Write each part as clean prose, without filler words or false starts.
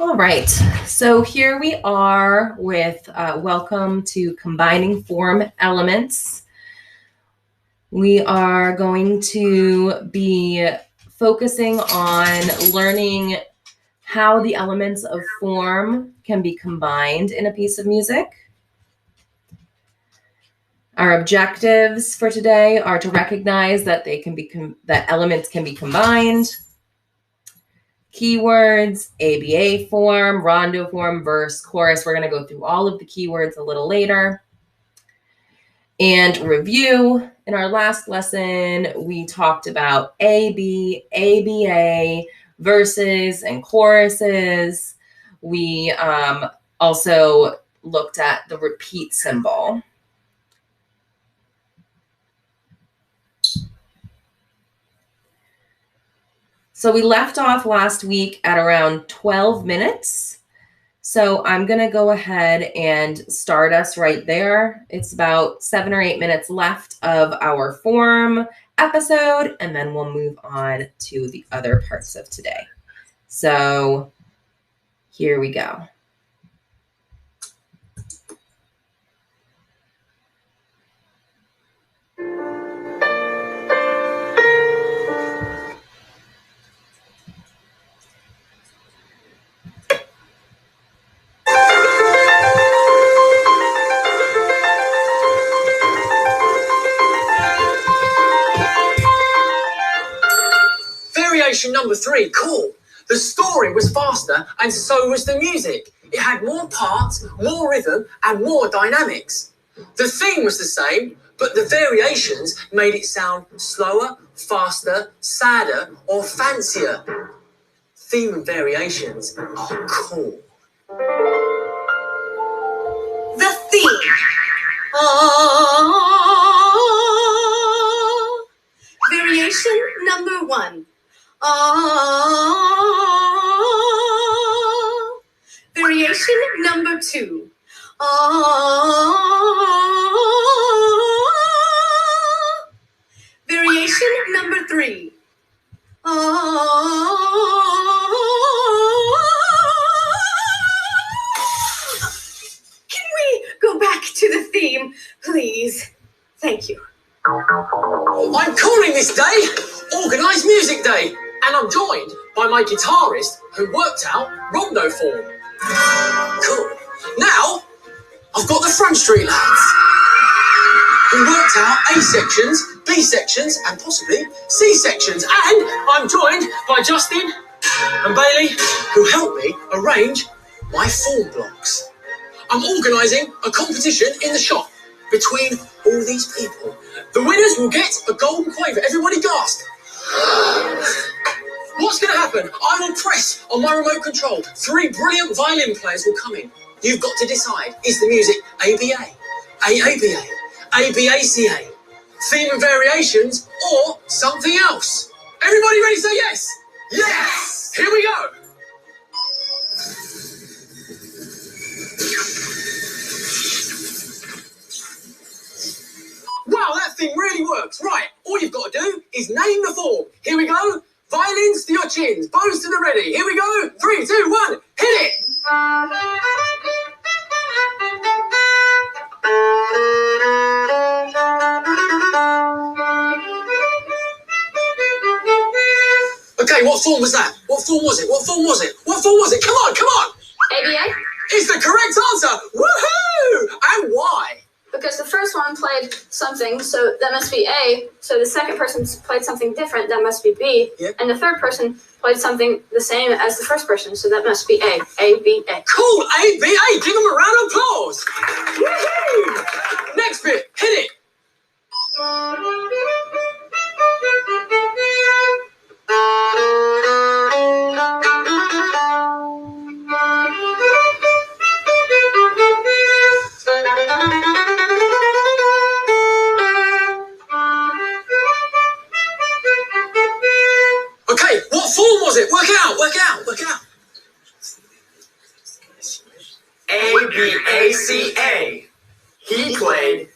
All right, so here we are with welcome to combining form elements. We are going to be focusing on learning how the elements of form can be combined in a piece of music. Our objectives for today are to recognize that that elements can be combined. Keywords, ABA form, rondo form, verse, chorus. We're going to go through all of the keywords a little later. And review. In our last lesson, we talked about AB, ABA, verses and choruses. We also looked at the repeat symbol. So we left off last week at around 12 minutes. So I'm going to go ahead and start us right there. It's about 7 or 8 minutes left of our form episode, and then we'll move on to the other parts of today. So here we go. Variation number 3, cool. The story was faster and so was the music. It had more parts, more rhythm and more dynamics. The theme was the same, but the variations made it sound slower, faster, sadder or fancier. Theme and variations are cool. The theme. Variation number 1. Variation number 2. Variation number 3. Can we go back to the theme, please? Thank you. I'm calling this day Organised Music Day, and I'm joined by my guitarist who worked out rondo form. Cool. Now, I've got the Front Street lads who worked out A sections, B sections, and possibly C sections. And I'm joined by Justin and Bailey who helped me arrange my form blocks. I'm organising a competition in the shop between all these people. The winners will get a golden quaver. Everybody gasp. What's going to happen? I will press on my remote control. 3 brilliant violin players will come in. You've got to decide, is the music ABA, AABA, ABACA, theme and variations, or something else? Everybody ready to say yes? Yes! Here we go. Wow, that thing really works. Right, all you've got to do is name the form. Here we go. Violins to your chins, bows to the ready. Here we go. 3, 2, 1, hit it. Okay, what form was that? What form was it? What form was it? What form was it? Come on, come on. ABA? It's the correct answer. Woohoo! And why? Because the first one played something, so that must be A. So the second person played something different, that must be B. Yep. And the third person played something the same as the first person, so that must be A. A-B-A. Cool, A-B-A. Give them a round of applause. Woohoo! Next bit, hit it. Okay, what form was it? Work out, work out, work out. A-B-A-C-A. He played,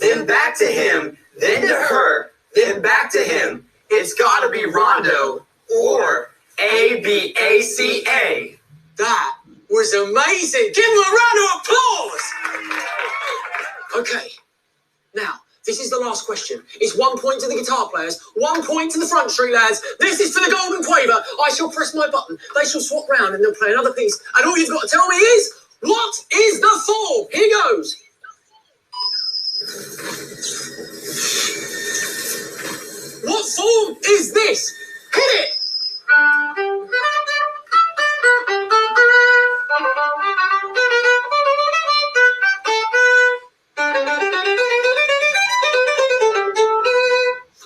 then back to him, then to her, then back to him. It's gotta be rondo or A A-B-A-C-A. That was amazing. Give them a round of applause. Okay, now, this is the last question. It's 1 point to the guitar players, 1 point to the Front Street lads. This is for the Golden Quaver. I shall press my button. They shall swap round and they'll play another piece. And all you've got to tell me is, what is the form? Here goes. What form is this? Hit it!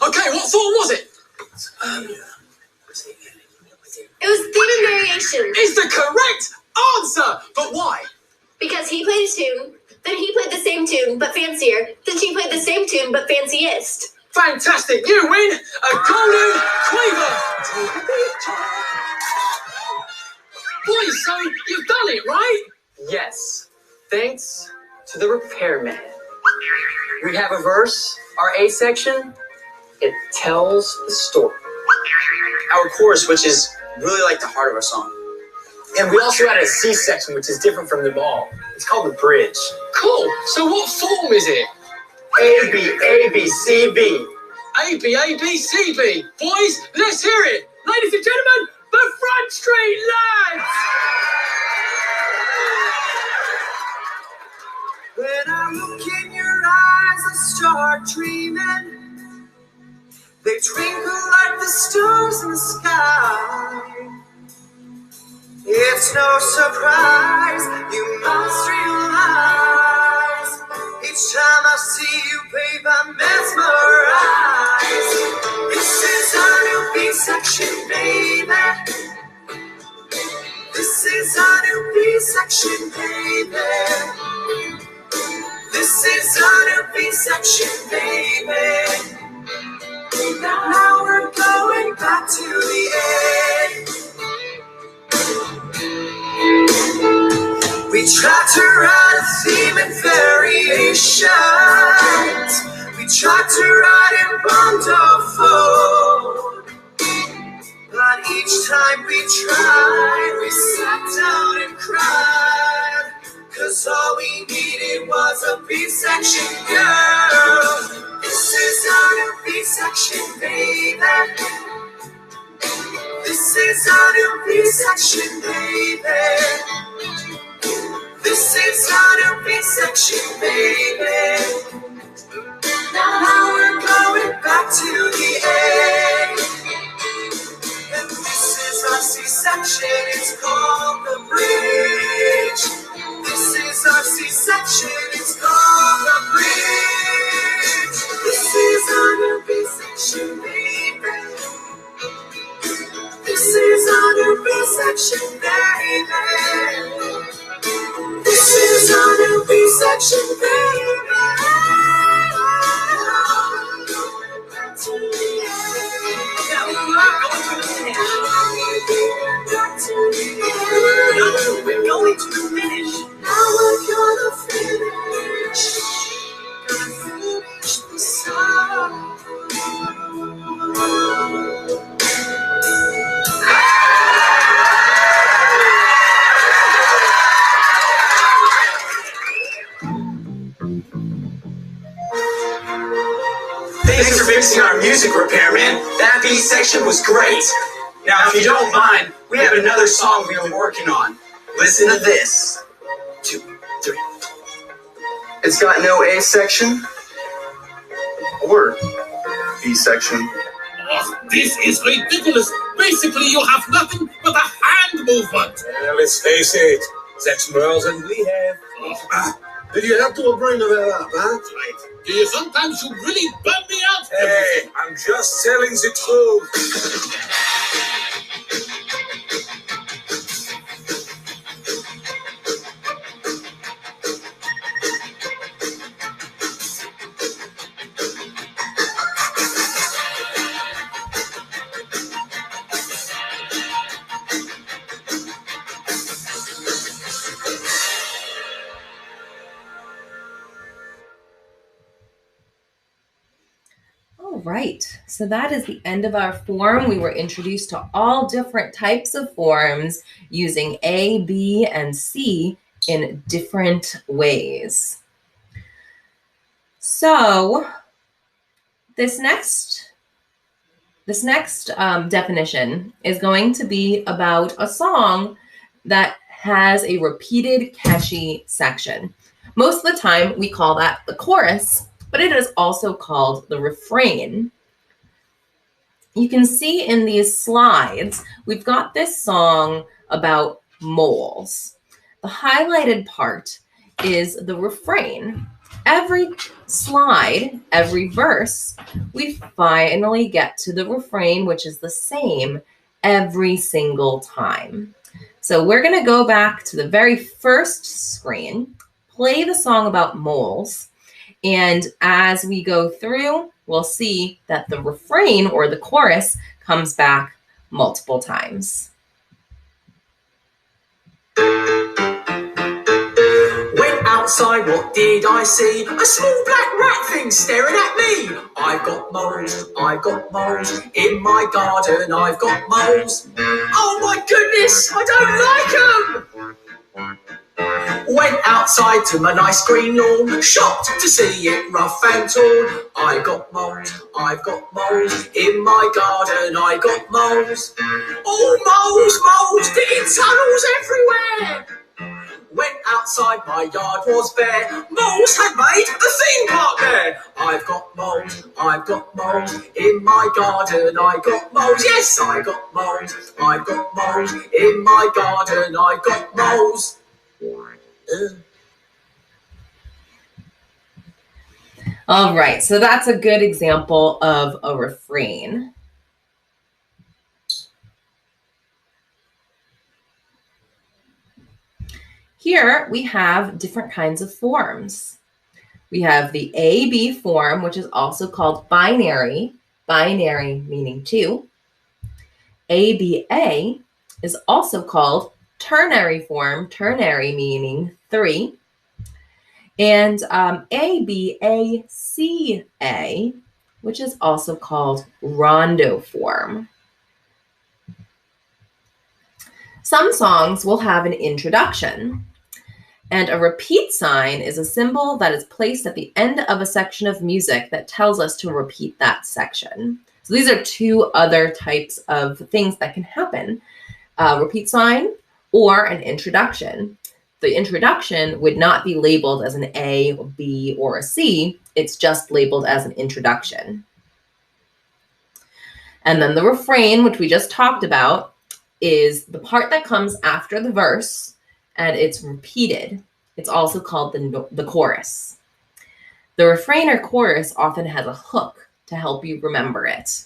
Okay, what form was it? It was theme and variation. Is the correct answer! But why? Because he played a tune, then he played the same tune, but fancier. Then she played the same tune, but fanciest. Fantastic! You win a Golden Quaver! Boys, so you've done it, right? Yes, thanks to the repairman. We have a verse, our A section, it tells the story. Our chorus, which is really like the heart of our song. And we also added a C section, which is different from them all. It's called the bridge. Cool. So what form is it? A-B-A-B-C-B. A-B-A-B-C-B. Boys, let's hear it. Ladies and gentlemen, the Front Street lads! When I look in your eyes, I start dreaming. They twinkle like the stars in the sky. It's no surprise, you must realize. Each time I see you, babe, I'm mesmerized. This is our new B-section, baby. This is our new B-section, baby. This is our new B-section, baby. Now we're going back to the A. We tried to write a theme and variations. We tried to write in wonderful. But each time we tried, we sat down and cried. 'Cause all we needed was a B-section girl. This is our new B-section, baby. This is our new B-section, baby. This is our new B-section, baby. Now we're going back to the A. And this is our C-section, it's called the bridge. This is our C-section, it's called the bridge. This is our new B-section, baby. This is our new B-section, baby. This is our new B-section, baby. Now we're going to finish. Now we're gonna finish. Gonna finish the song. Thanks for fixing our music, repairman. That B section was great. Now, if you don't mind, we have another song we are working on. Listen to this. 2, 3. It's got no A section or B section. Oh, this is ridiculous. Basically, you have nothing but a hand movement. Let's face it, sex more than we have. Did you have to bring that up, huh? Right. Do you sometimes you really bum me out? Hey, I'm just telling the truth. Right. So that is the end of our form. We were introduced to all different types of forms using A, B, and C in different ways. So this next definition is going to be about a song that has a repeated catchy section. Most of the time we call that the chorus, but it is also called the refrain. You can see in these slides, we've got this song about moles. The highlighted part is the refrain. Every slide, every verse, we finally get to the refrain, which is the same every single time. So we're going to go back to the very first screen, play the song about moles, and as we go through, we'll see that the refrain or the chorus comes back multiple times. Went outside, what did I see? A small black rat thing staring at me. I've got moles in my garden, I've got moles. Oh my goodness, I don't like them. Went outside to my nice green lawn, shocked to see it rough and torn. I've got moles in my garden, I got moles. Oh, moles, digging tunnels everywhere. Went outside, my yard was bare. Moles had made a theme park there. I've got moles in my garden, I got moles. Yes, I got moles in my garden, I got moles. All right, so that's a good example of a refrain. Here we have different kinds of forms. We have the A-B form, which is also called binary, binary meaning 2. ABA is also called ternary form, ternary meaning 3. And ABACA, which is also called rondo form. Some songs will have an introduction, and a repeat sign is a symbol that is placed at the end of a section of music that tells us to repeat that section. So these are two other types of things that can happen, a repeat sign or an introduction. The introduction would not be labeled as an A, or B, or a C. It's just labeled as an introduction. And then the refrain, which we just talked about, is the part that comes after the verse, and it's repeated. It's also called the chorus. The refrain or chorus often has a hook to help you remember it.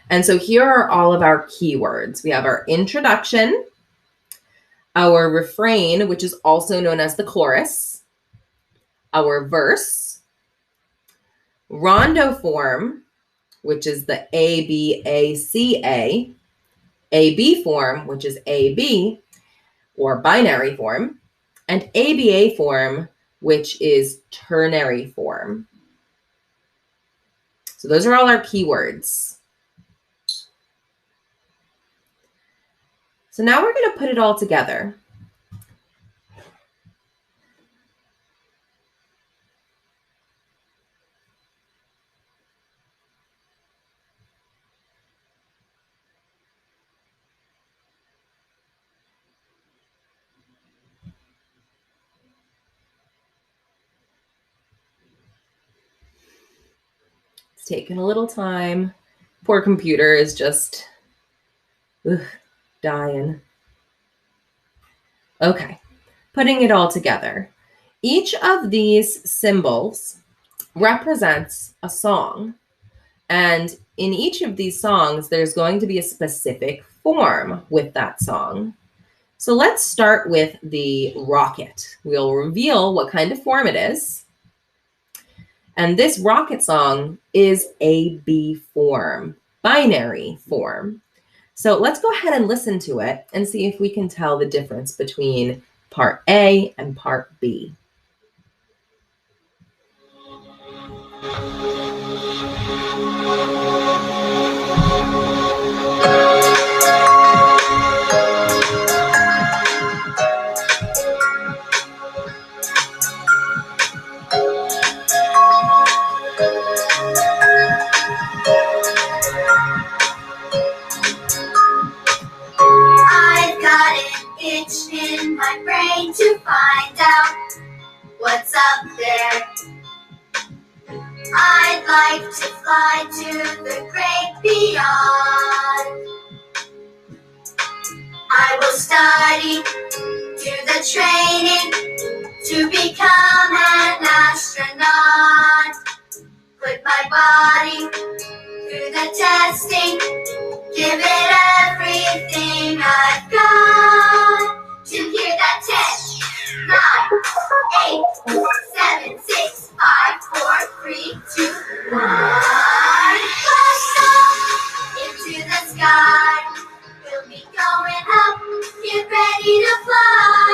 And so here are all of our keywords. We have our introduction, our refrain, which is also known as the chorus, our verse, rondo form, which is the ABACA, AB form, which is AB, or binary form, and ABA form, which is ternary form. So those are all our keywords. So now we're going to put it all together. It's taking a little time. Poor computer is just dying. Okay, putting it all together. Each of these symbols represents a song. And in each of these songs, there's going to be a specific form with that song. So let's start with the rocket. We'll reveal what kind of form it is. And this rocket song is AB form, binary form. So let's go ahead and listen to it and see if we can tell the difference between part A and part B. I've got an itch in my brain to find out what's up there. I'd like to fly to the great beyond. I will study, do the training to become an astronaut. Put my body through the testing, give it everything I've got. To hear that 10, 9, 8, 7, 6, 5, 4, 3, 2, 1. Blast off into the sky. We'll be going up, get ready to fly.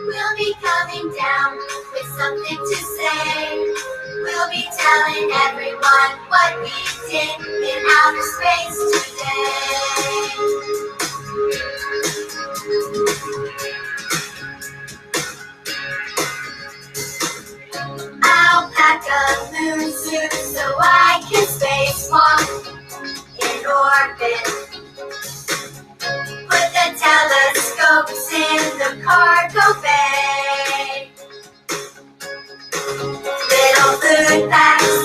We'll be coming down with something to say. We'll be telling everyone what we did in outer space today. I'll pack a moon suit so I can spacewalk in orbit. Put the telescopes in the cargo bay. Little food packs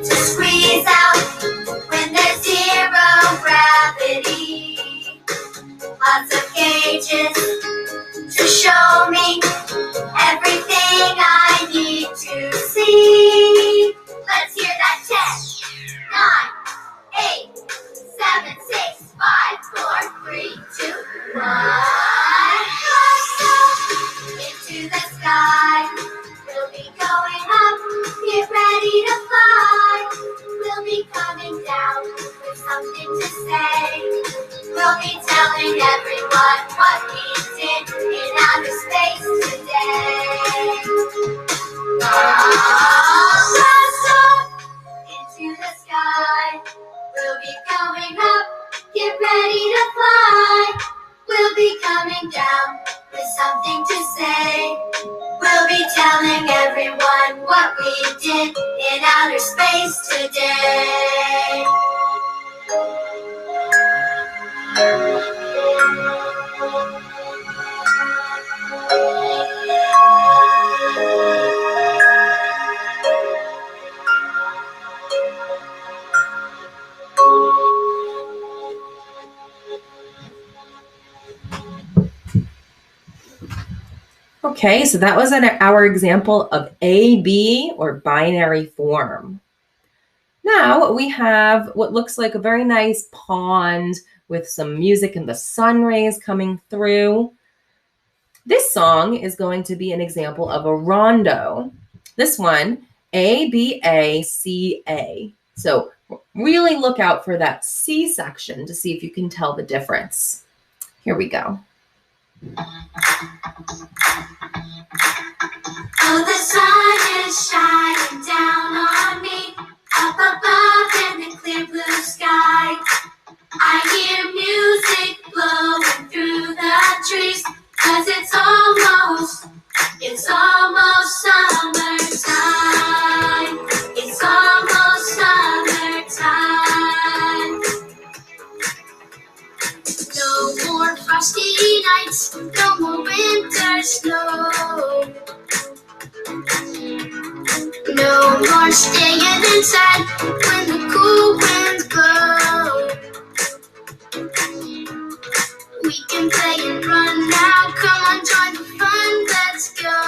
to squeeze out when there's zero gravity. Lots of gauges to show me everything I need to see. Let's hear that 10, 9, 8, 7, 6, 5, 4, 3, 2, 1. Blast off into the sky. We'll be going up, get ready to fly. We'll be coming down with something to say. We'll be telling everyone what we did in outer space today. Blast off into the sky. We'll be going up, get ready to fly. We'll be coming down with something to say. We'll be telling everyone what we did in outer space today. Okay, so that was our example of AB, or binary form. Now we have what looks like a very nice pond with some music and the sun rays coming through. This song is going to be an example of a rondo. This one, A, B, A, C, A. So really look out for that C section to see if you can tell the difference. Here we go. Oh, the sun is shining down on me, up above in the clear blue sky. I hear music blowing through the trees, 'cause it's almost summertime. It's almost summertime. No more frosty nights, no more winter snow. No more staying inside when the cool winds blow. We can play and run now, come on, join the fun, let's go.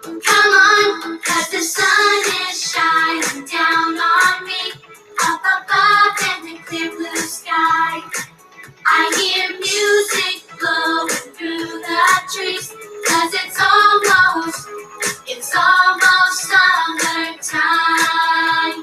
Come on, 'cause the sun is shining down on me, up above in the clear blue sky. I hear music blowing through the trees, 'cause it's almost summertime.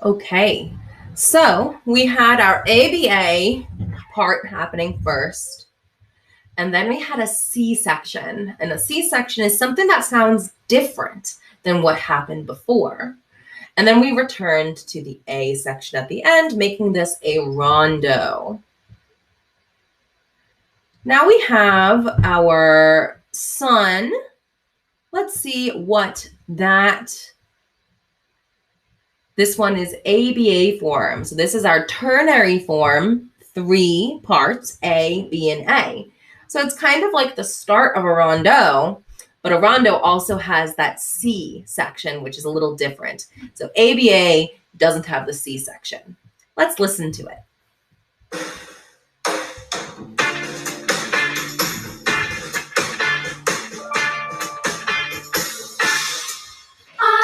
Okay, so we had our ABA part happening first, and then we had a C section. And a C section is something that sounds different than what happened before. And then we returned to the A section at the end, making this a rondo. Now we have our sun. Let's see what this one is ABA form. So this is our ternary form, 3 parts, A, B, and A. So it's kind of like the start of a rondo, but a rondo also has that C section, which is a little different. So ABA doesn't have the C section. Let's listen to it.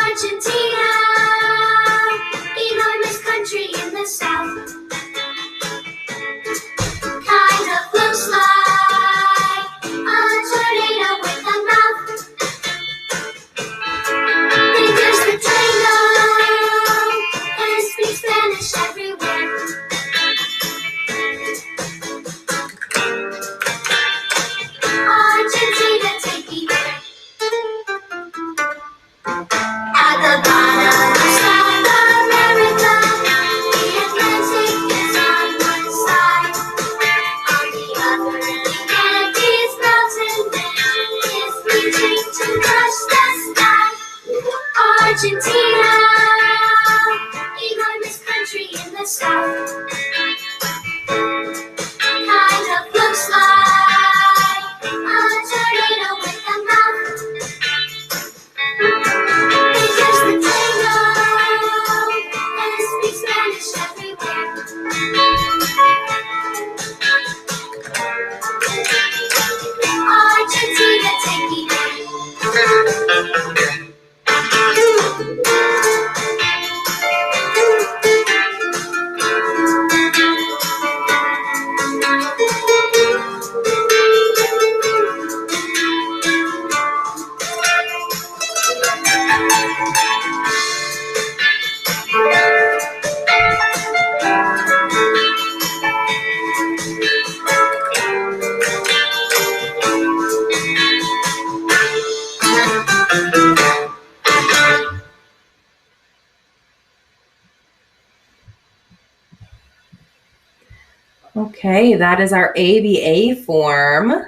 Argentina, enormous country in the south. Kind of looks like a tornado with a mouth. There's the tango and speaks Spanish everywhere. Argentina, take me there. At the bottom of South America, the Atlantic is on one side. On the other, the Andes mountain range is reaching to touch the sky. Argentina, enormous country in the south. Kind of looks like a tornado with a mouth. There's the tango and speaks Spanish everywhere. Argentina, take me there. Okay, that is our ABA form.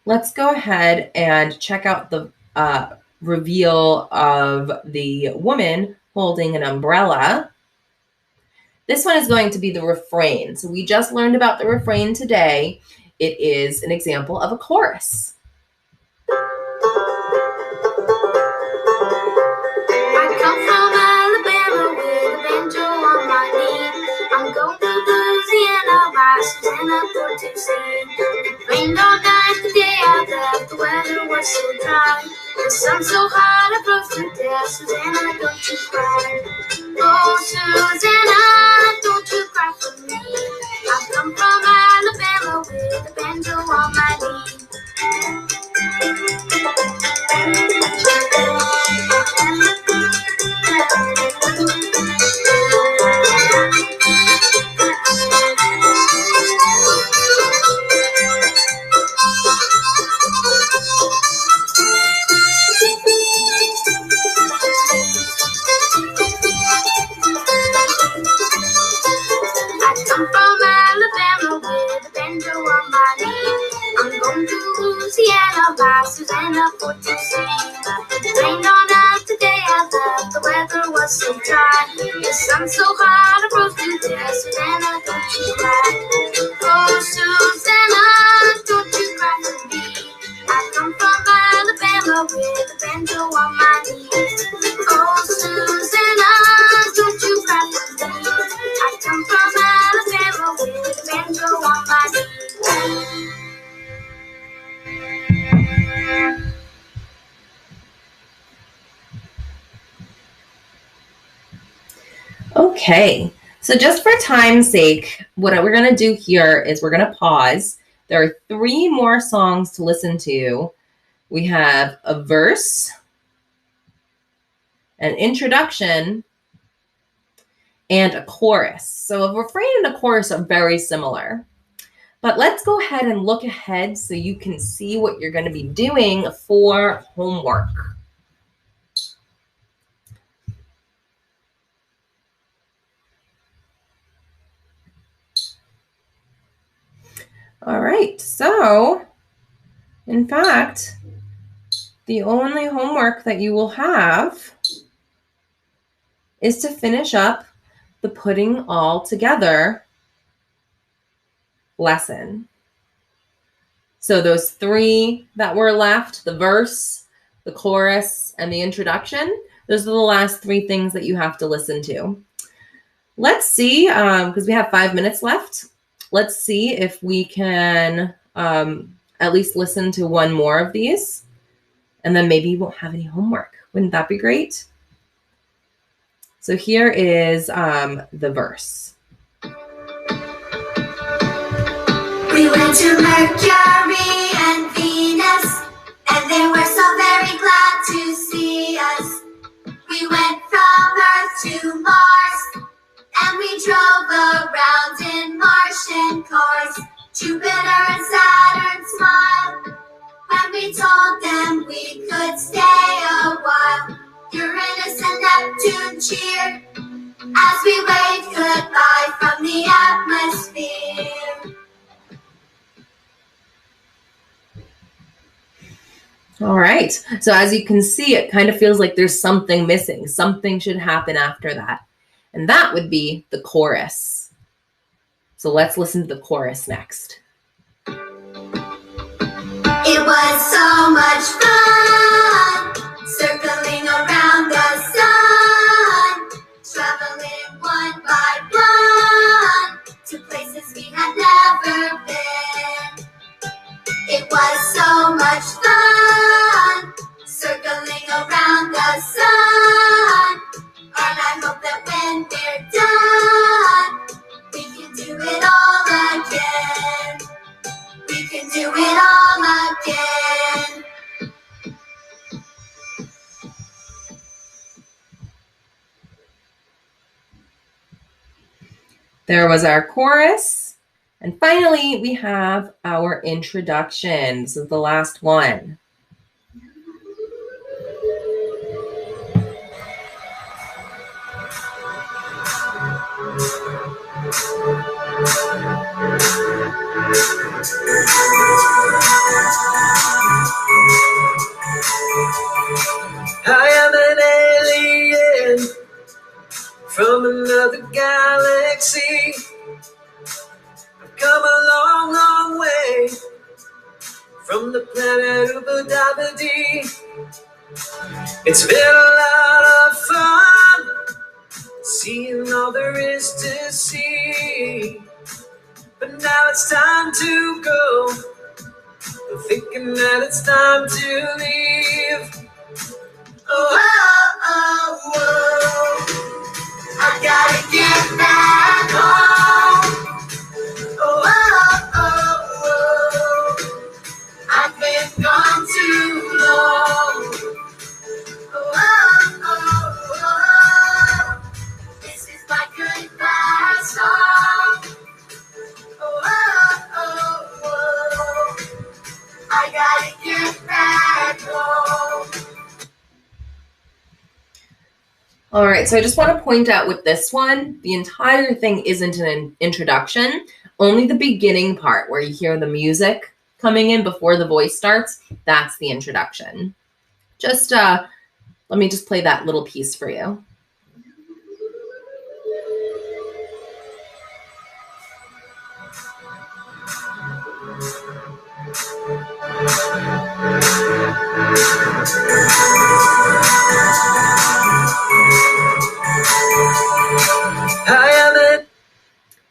Let's go ahead and check out the reveal of the woman holding an umbrella. This one is going to be the refrain. So we just learned about the refrain today. It is an example of a chorus. I come from Alabama with a banjo on my knee. I'm going to Louisiana by Susanna for to sing. It rained all night the day I left. The weather was so dry. The sun so hot I froze to death. Susanna, don't you cry. Oh, Susanna, don't you cry for me. I come from Alabama with a banjo on my knee. I come from Alabama with a banjo on my knee. I'm going to Louisiana by Susanna for to sing. It rained all night the day I left. The weather was so dry. The sun so hot I froze to death. Susanna, don't you cry. Oh, Susanna, don't you cry for me. I come from Alabama with a banjo on my knee. Oh, Susanna, don't you cry for me. I come from Alabama with a banjo on my knee. Okay, so just for time's sake, what we're going to do here is we're going to pause. There are 3 more songs to listen to. We have a verse, an introduction, and a chorus. So a refrain and a chorus are very similar. But let's go ahead and look ahead so you can see what you're going to be doing for homework. All right, so in fact, the only homework that you will have is to finish up the putting all together lesson. So those three that were left, the verse, the chorus, and the introduction, those are the last three things that you have to listen to. Let's see, because we have 5 minutes left. Let's see if we can at least listen to one more of these, and then maybe you won't have any homework. Wouldn't that be great? So here is the verse. We went to Mercury and Venus, and they were so very glad to see us. We went from Earth to Mars, and we drove around in Martian cars. Jupiter and Saturn smiled when we told them we could stay a while. Uranus and Neptune cheered as we waved goodbye from the atmosphere. All right, so as you can see, it kind of feels like there's something missing. Something should happen after that, and that would be the chorus. So let's listen to the chorus next. It was so much fun, circling around the sun, traveling one by one to places we had never been. It was so much fun, circling around the sun, and I hope that when we're done, we can do it all again. We can do it all again. There was our chorus. And finally, we have our introduction. This is the last one. I am an alien from another galaxy. I've come a long, long way from the planet Ubadabadi. It's been a lot of fun seeing all there is to see, but now it's time to go. I'm thinking that it's time to leave. Oh, oh, oh, oh. I gotta get back home. Oh, oh, oh, oh. I've been gone too long. Oh, oh, oh, oh. This is my goodbye song. Oh, oh, oh, oh. I gotta get back home. All right, so I just want to point out with this one, the entire thing isn't an introduction. Only the beginning part where you hear the music coming in before the voice starts, that's the introduction. Just let me just play that little piece for you.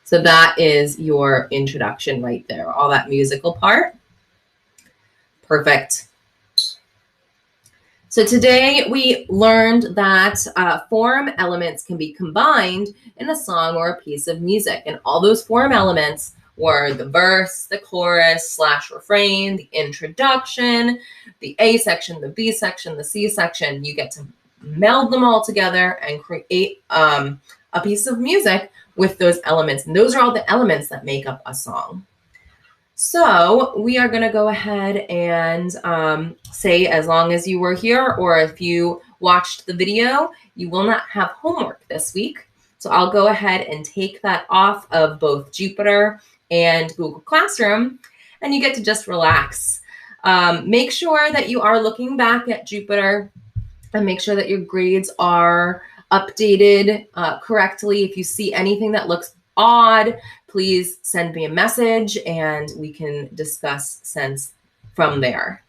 So that is your introduction right there, all that musical part. Perfect. So today we learned that form elements can be combined in a song or a piece of music. And all those form elements were the verse, the chorus / refrain, the introduction, the A section, the B section, the C section. You get to meld them all together and create a piece of music with those elements. And those are all the elements that make up a song. So we are going to go ahead and say, as long as you were here or if you watched the video, you will not have homework this week. So I'll go ahead and take that off of both Jupyter and Google Classroom, and you get to just relax. Make sure that you are looking back at Jupyter and make sure that your grades are updated correctly. If you see anything that looks odd, please send me a message and we can discuss sense from there.